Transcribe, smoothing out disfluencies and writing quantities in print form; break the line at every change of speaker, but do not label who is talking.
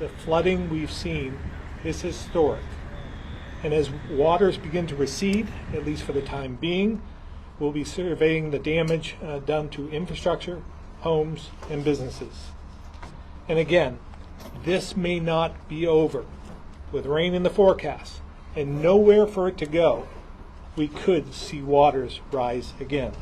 the flooding we've seen is historic. And as waters begin to recede, at least for the time being, we'll be surveying the damage done to infrastructure, homes, and businesses. And again, this may not be over. With rain in the forecast and nowhere for it to go, we could see waters rise again.